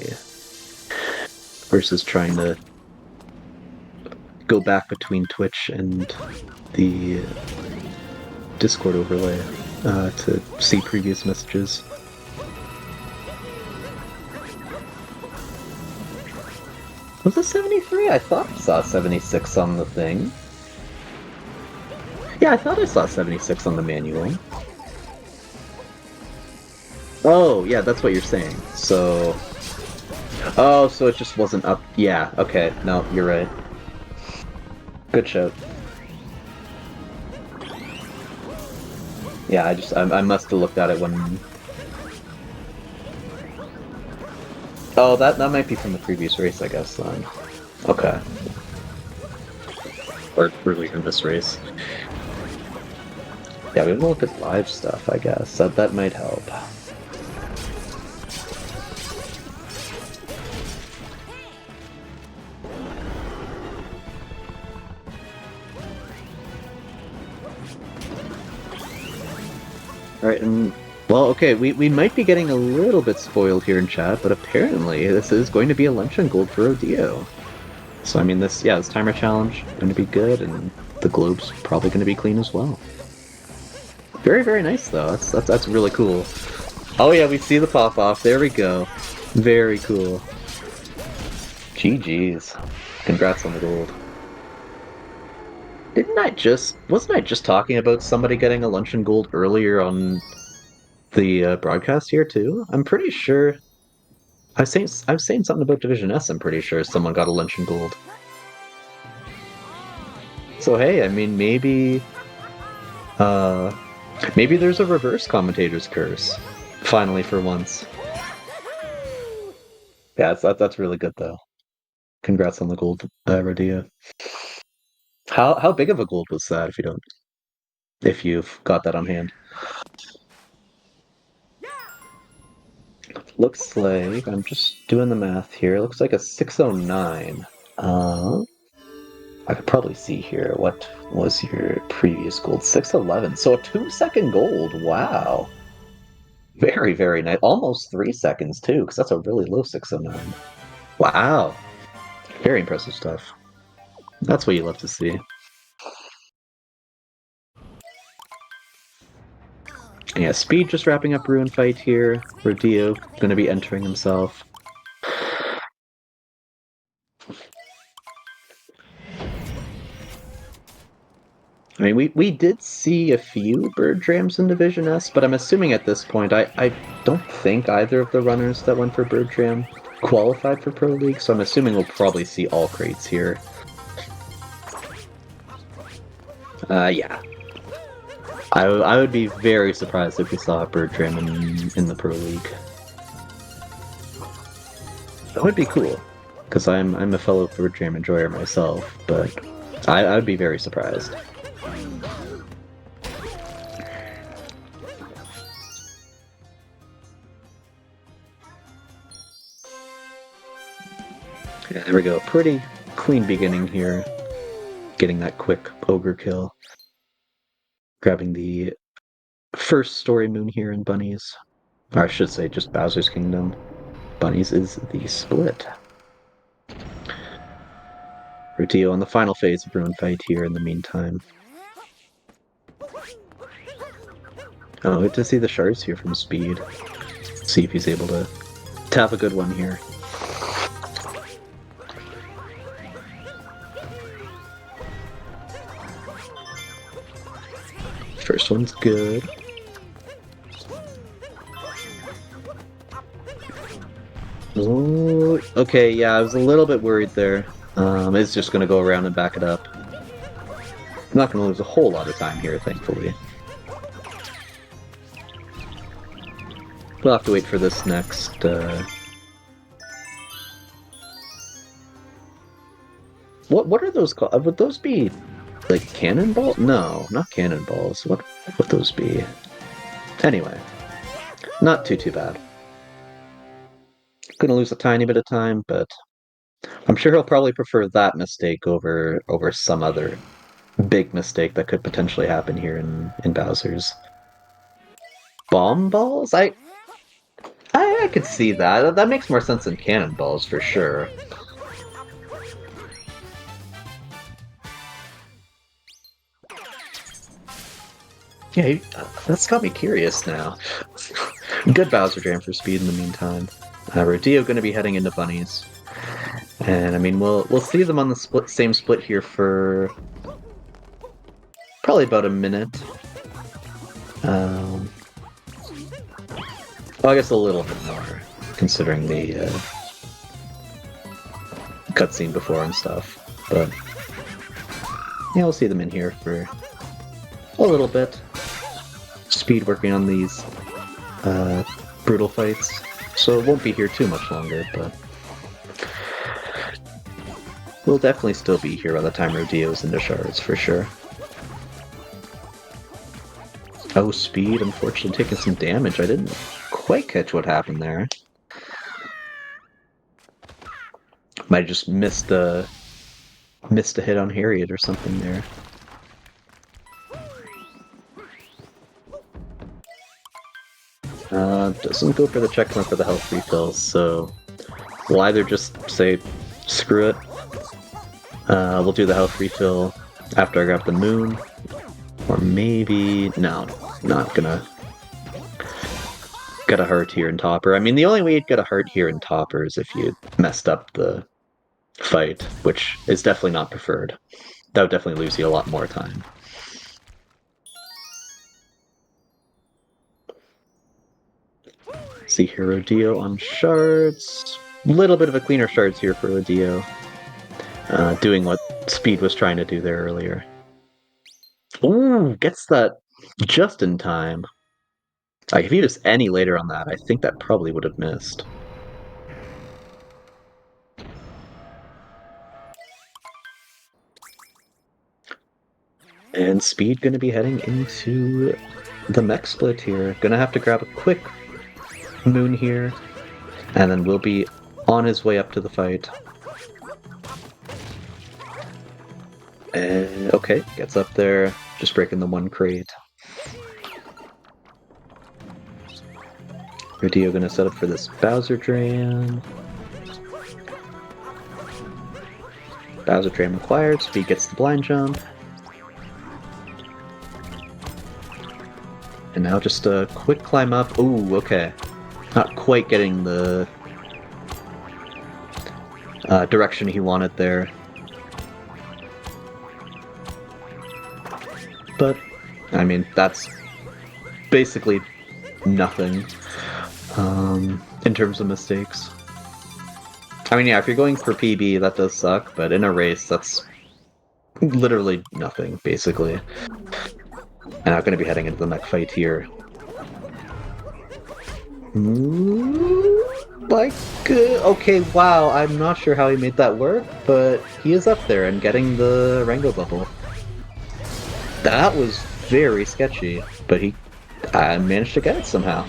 versus trying to go back between Twitch and the Discord overlay to see previous messages. Was it 73? I thought I saw 76 on the thing. Yeah, I thought I saw 76 on the manual. Oh, yeah, that's what you're saying. So... Oh, so it just wasn't up... Yeah, okay. No, you're right. Good shout. Yeah, I must have looked at it when... Oh, that might be from the previous race, I guess, then. Okay. Or earlier in this race. Yeah, we have to look at live stuff, I guess. That might help. Alright, and... Well, okay, we might be getting a little bit spoiled here in chat, but apparently this is going to be a luncheon gold for Rodillo. So, I mean, this timer challenge going to be good, and the globe's probably going to be clean as well. Very, very nice, though. That's really cool. Oh yeah, we see the pop-off. There we go. Very cool. GG's. Congrats on the gold. Wasn't I just talking about somebody getting a luncheon gold earlier on the broadcast here too? I'm pretty sure. I was saying something about Division S. I'm pretty sure someone got a luncheon gold. So hey, I mean maybe there's a reverse commentator's curse. Finally, for once. Yeah, that's really good though. Congrats on the gold, Rodillo. How big of a gold was that? If you've got that on hand. Looks like, I'm just doing the math here, it looks like a 609. I could probably see here, what was your previous gold? 611, so a 2-second gold, wow. Very, very nice, almost 3 seconds too, because that's a really low 609. Wow, very impressive stuff. That's what you love to see. Yeah, Speed just wrapping up Ruin Fight here. Rodillo going to be entering himself. I mean, we did see a few bird drams in Division S, but I'm assuming at this point, I don't think either of the runners that went for bird dram qualified for Pro League, so I'm assuming we'll probably see all crates here. Yeah. I would be very surprised if we saw a bird dram in the Pro League. That would be cool, because I'm a fellow bird dram enjoyer myself, but I would be very surprised. Yeah, there we go. Pretty clean beginning here. Getting that quick ogre kill. Grabbing the first story moon here in Bunnies. Or I should say just Bowser's Kingdom. Bunnies is the split. Rodillo on the final phase of Ruin Fight here in the meantime. Oh, good to see the shards here from Speed. See if he's able to have a good one here. First one's good. Ooh, okay, yeah, I was a little bit worried there. It's just going to go around and back it up. I'm not going to lose a whole lot of time here, thankfully. We'll have to wait for this next, What are those called? Would those be, like, cannonball? No, not cannonballs. What would those be? Anyway, not too bad. Gonna lose a tiny bit of time, but I'm sure he'll probably prefer that mistake over some other big mistake that could potentially happen here in Bowser's. Bomb balls? I could see that. That makes more sense than cannonballs for sure. Yeah, that's got me curious now. Good Bowser Jam for speed in the meantime. Rodillo going to be heading into Bunnies. And I mean, we'll see them on the same split here for probably about a minute. Well, I guess a little bit more, considering the cutscene before and stuff. But yeah, we'll see them in here for a little bit. Speed working on these brutal fights, so it won't be here too much longer, but we'll definitely still be here by the time Rodillo's into shards, for sure. Oh, Speed, unfortunately taking some damage. I didn't quite catch what happened there. Might have just missed a hit on Harriet or something there. Doesn't go for the checkpoint for the health refills, so we'll either just say, screw it. We'll do the health refill after I grab the moon, or maybe, no, not gonna get a heart here in Topper. I mean, the only way you'd get a heart here in Topper is if you messed up the fight, which is definitely not preferred. That would definitely lose you a lot more time. See here, Rodillo on shards. A little bit of a cleaner shards here for Rodillo. Doing what Speed was trying to do there earlier. Ooh, gets that just in time. Like, if he was any later on that, I think that probably would have missed. And Speed gonna be heading into the mech split here. Gonna have to grab a quick moon here, and then we'll be on his way up to the fight. And okay, gets up there, just breaking the one crate. Rodillo gonna set up for this Bowser Dram. Bowser Dram acquired, Speed gets the blind jump. And now just a quick climb up. Ooh, okay. Not quite getting the direction he wanted there. I mean, that's basically nothing in terms of mistakes. I mean, yeah, if you're going for PB, that does suck, but in a race, that's literally nothing, basically. And I'm going to be heading into the mech fight here. Like, okay, wow, I'm not sure how he made that work, but he is up there and getting the Rango bubble. That was very sketchy, but I managed to get it somehow.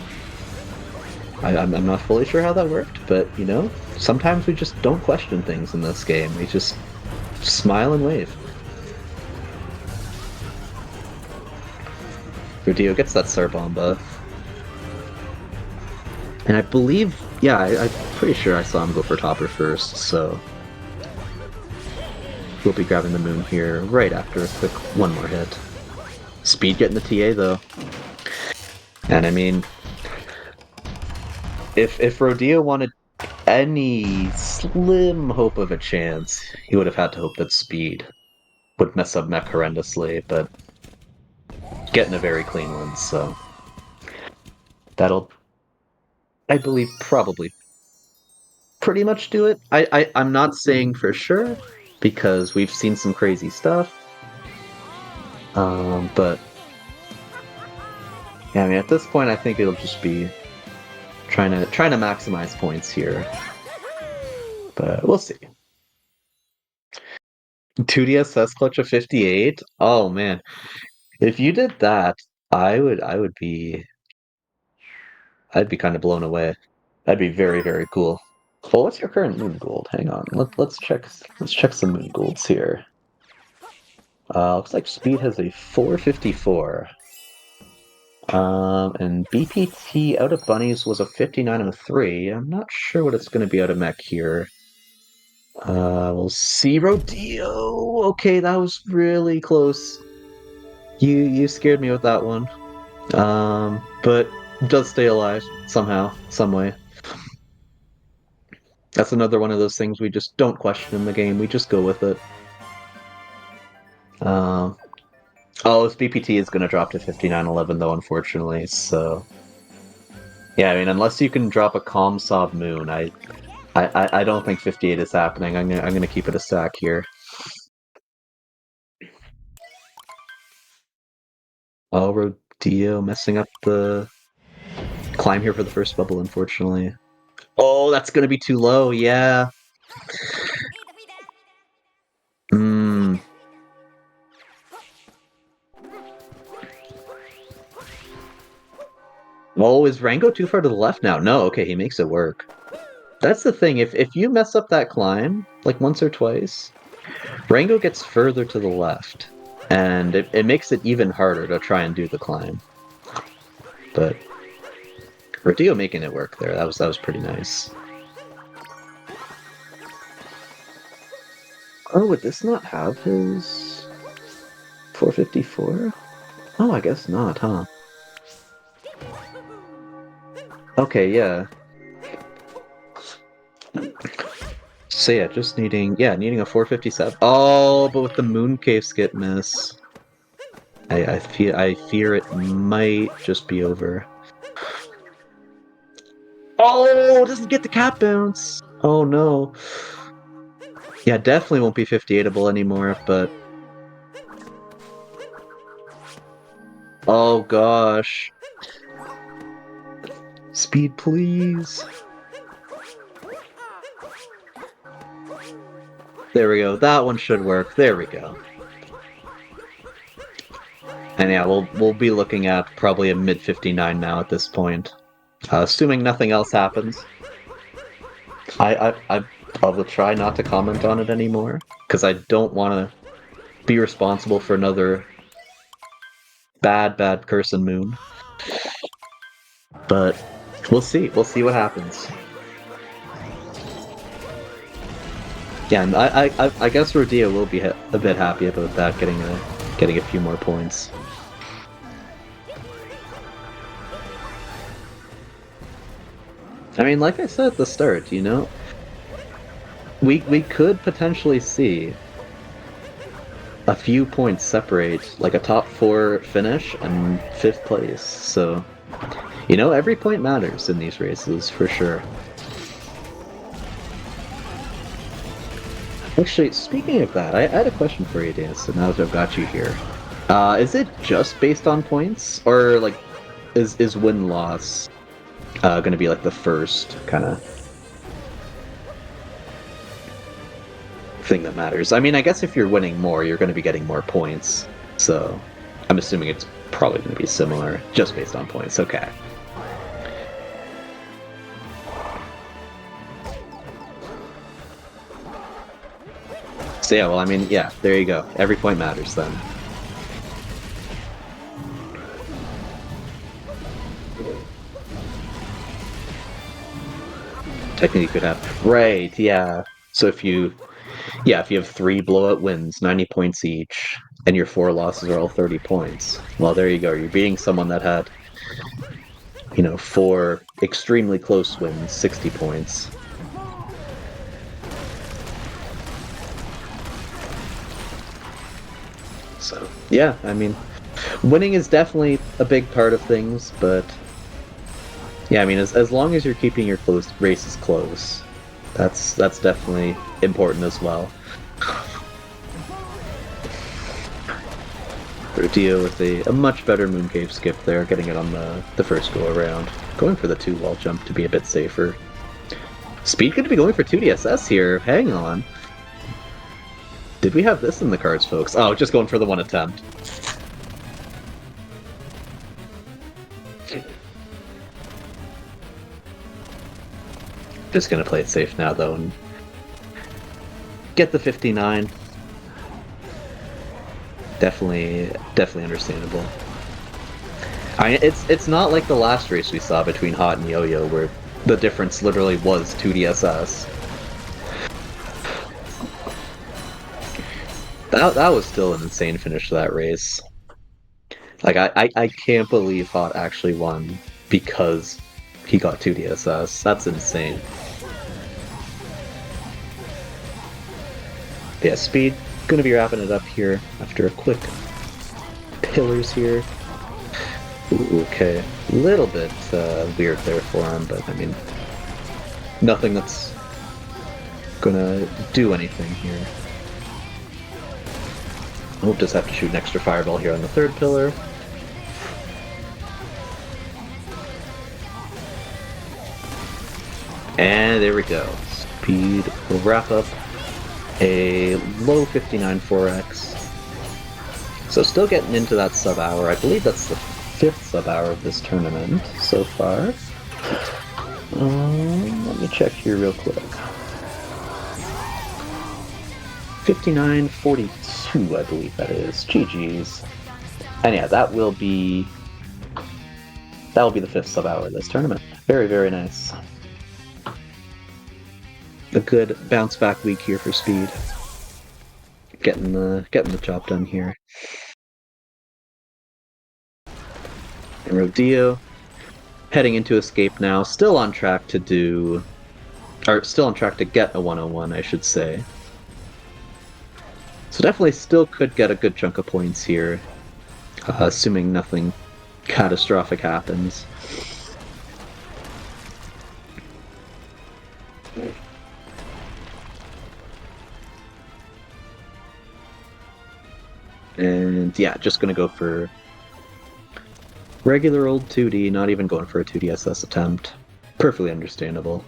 I'm not fully sure how that worked, but, you know, sometimes we just don't question things in this game. We just smile and wave. Rodillo gets that Sarbomba. And I believe, yeah, I'm pretty sure I saw him go for Topper first, so we'll be grabbing the moon here right after a quick one more hit. Speed getting the TA, though. And I mean, if Rodillo wanted any slim hope of a chance, he would have had to hope that Speed would mess up Mech horrendously, but getting a very clean one, so that'll, I believe, probably pretty much do it. I'm not saying for sure, because we've seen some crazy stuff. But yeah, I mean, at this point, I think it'll just be trying to maximize points here. But we'll see. 2DSS clutch of 58. Oh man, if you did that, I'd be kind of blown away. That'd be very, very cool. Well, what's your current moon gold? Hang on, let's check some moon golds here. Looks like Speed has a 454. And BPT out of bunnies was a 59 and a 3. I'm not sure what it's going to be out of mech here. We'll see. Rodillo. Okay, that was really close. You scared me with that one. But does stay alive somehow, some way. That's another one of those things we just don't question in the game. We just go with it. Oh, this BPT is going to drop to 5911 though, unfortunately. So, yeah, I mean, unless you can drop a Calm Sob Moon, I don't think 58 is happening. I'm gonna keep it a stack here. Oh, Rodillo messing up the climb here for the first bubble, unfortunately. Oh, that's gonna be too low. Yeah. Oh, is Rango too far to the left now? No. Okay, he makes it work. That's the thing. If you mess up that climb like once or twice, Rango gets further to the left, and it makes it even harder to try and do the climb. But Rodillo making it work there. That was pretty nice. Oh, would this not have his 454? Oh, I guess not, huh? Okay, yeah. So yeah, just needing a 457. Oh, but with the Mooncave skip miss, I fear it might just be over. Oh, doesn't get the cap bounce. Oh no. Yeah, definitely won't be 58able anymore, but oh gosh. Speed, please. There we go. That one should work. There we go. And yeah, we'll be looking at probably a mid 59 now at this point, assuming nothing else happens. I will try not to comment on it anymore because I don't want to be responsible for another bad curse and moon. But we'll see. We'll see what happens. Yeah, and I guess Rodillo will be a bit happy about that, getting a few more points. I mean, like I said at the start, you know, we could potentially see a few points separate, like a top 4 finish and 5th place. So, you know, every point matters in these races for sure. Actually, speaking of that, I had a question for you, Dan. So now that I've got you here, is it just based on points, or like, is win loss going to be like the first kind of thing that matters? I mean, I guess if you're winning more, you're going to be getting more points. So I'm assuming it's probably going to be similar, just based on points. Okay. So yeah, well, I mean, yeah, there you go. Every point matters then. Technically, you could have... Right, yeah. So if you have 3 blowout wins, 90 points each, and your 4 losses are all 30 points, well, there you go. You're beating someone that had, 4 extremely close wins, 60 points. So, yeah, I mean, winning is definitely a big part of things, but yeah, I mean, as long as you're keeping your races close, that's definitely important as well. Rodillo with a much better Mooncave skip there, getting it on the first go around. Going for the 2-wall jump to be a bit safer. Speed going to be going for 2DSS here. Hang on. Did we have this in the cards, folks? Oh, just going for the 1 attempt. Just going to play it safe now, though, and get the 59. Definitely understandable. It's not like the last race we saw between Hot and Yo-Yo, where the difference literally was 2DSS. That was still an insane finish to that race. Like, I can't believe Hot actually won because he got 2DSS. That's insane. Yeah, Speed gonna be wrapping it up here after a quick pillars here. Ooh, okay, a little bit weird there for him, but I mean, nothing that's gonna do anything here. We'll just have to shoot an extra fireball here on the 3rd pillar. And there we go. Speed will wrap up a low 59 4x. So still getting into that sub-hour. I believe that's the 5th sub-hour of this tournament so far. Let me check here real quick. 59.42, I believe that is. GG's. And yeah, that will be the 5th sub-hour of this tournament. Very, very nice. A good bounce back week here for Speed. Getting the job done here. And Rodillo heading into Escape now, still on track to get a 101, I should say. So definitely still could get a good chunk of points here, assuming nothing catastrophic happens. And yeah, just gonna go for regular old 2D, not even going for a 2DSS attempt. Perfectly understandable.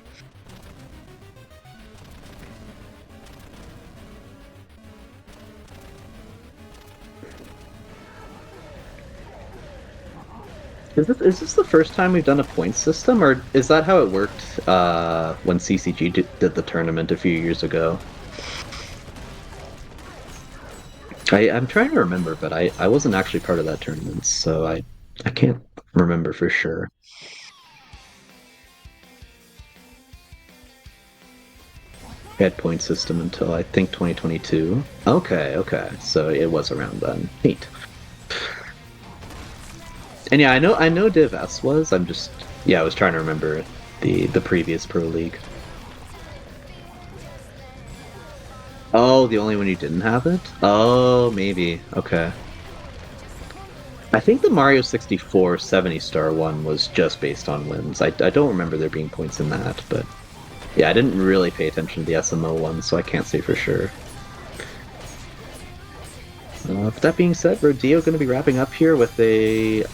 Is this the first time we've done a point system, or is that how it worked when CCG did the tournament a few years ago? I'm trying to remember, but I wasn't actually part of that tournament, so I can't remember for sure. We had point system until I think 2022. Okay, so it was around then. Neat. And yeah, I know Div S was. I was trying to remember the previous Pro League. Oh, the only one you didn't have it? Oh, maybe. Okay. I think the Mario 64 70-star one was just based on wins. I don't remember there being points in that, but yeah, I didn't really pay attention to the SMO one, so I can't say for sure. But that being said, Rodillo going to be wrapping up here with a...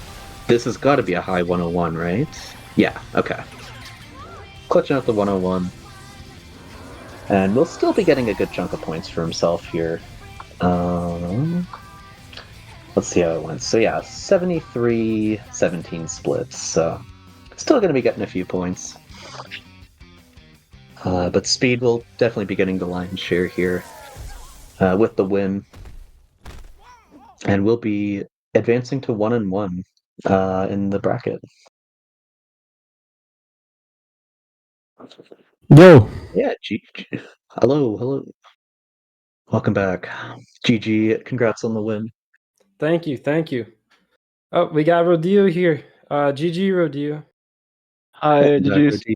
This has got to be a high 101, right? Yeah, okay. Clutching out the 101. And we'll still be getting a good chunk of points for himself here. Let's see how it went. So yeah, 73-17 splits. So still going to be getting a few points. But Speed will definitely be getting the lion's share here with the win. And we'll be advancing to 1-1 in the bracket. Yo. Yeah, hello. Welcome back. GG, congrats on the win. Thank you. Oh, we got Rodillo here. GG Rodillo. Hi, Welcome back, GG's.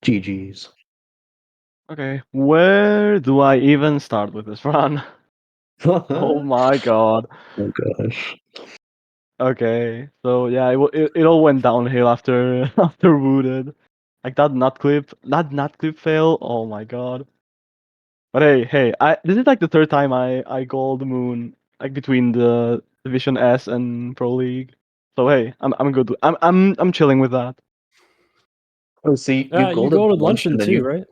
GG's. Okay, where do I even start with this run? Oh Oh my god. gosh. Okay, so yeah, it all went downhill after after Wooded. Like that nut clip fail. Oh my god. But hey, this is like the third time I gold moon like between the Division S and Pro League. So hey, I'm good. I'm chilling with that. Oh, see, you You golded golded once luncheon and then too, you... right?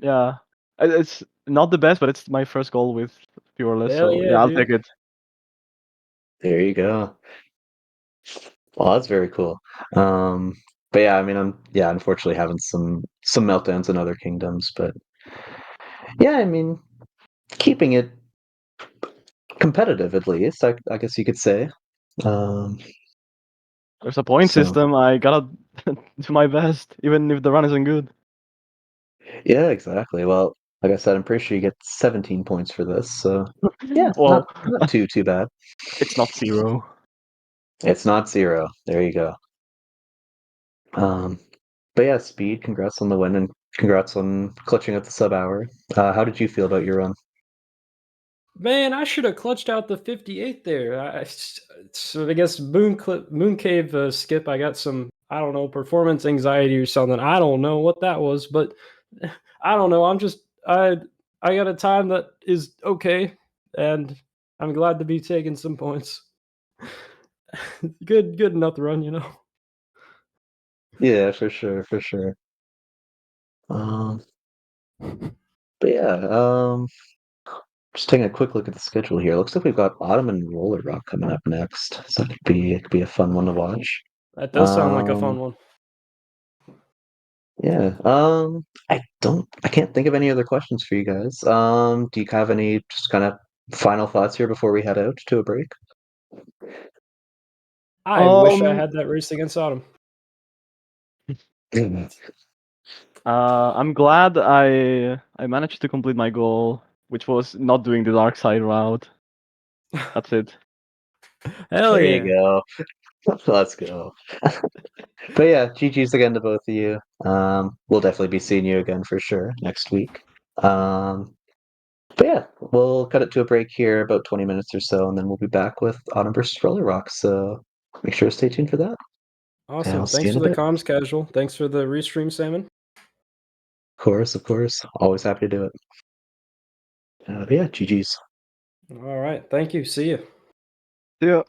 Yeah, it's not the best, but it's my first goal with Fearless. Hell So yeah, yeah, I'll dude. take it. There you go. Well, that's very cool. But yeah, I mean, I'm unfortunately having some meltdowns in other kingdoms, but yeah, I mean, keeping it competitive at least, I guess you could say. Um, There's a point so system. I gotta do my best, even if the run isn't good. yeah, exactly. Well, like I said, I'm pretty sure you get 17 points for this, so yeah, Well, not too bad. it's not 0. It's not 0. There you go. Um, but yeah, Speed, congrats on the win and congrats on clutching at the sub hour. How did you feel about your run? Man, I should have clutched out the 58 there. So I guess Moon Cave skip. I got some, I don't know, performance anxiety or something. I don't know what that was, but I don't know. I got a time that is okay, and I'm glad to be taking some points. Good enough to run, you know. Yeah, for sure, for sure. Um, but yeah, just taking a quick look at the schedule here. Looks like we've got Autumn and Roller Rock coming up next, so it could be a fun one to watch. That does sound like a Um, fun one. yeah. I can't think of any other questions for you guys. Do you have any just kind of final thoughts here before we head out to a break? I wish I Um, had that race against Autumn. I'm glad I managed to complete my goal, which was not doing the dark side route. That's it. Hell There yeah. you go. Let's go. But yeah, GG's again to both of you. We'll definitely be seeing you again for sure next week. Um, but yeah, we'll cut it to a break here, about 20 minutes or so, and then we'll be back with Autumn versus Roller Rock. So make sure to stay tuned for that. And I'll Awesome. see you Thanks in for a the bit. comms casual. Thanks for the restream, Salmon. Of course. Always happy to do it. But yeah, GG's. All right. Thank you. See you. See ya.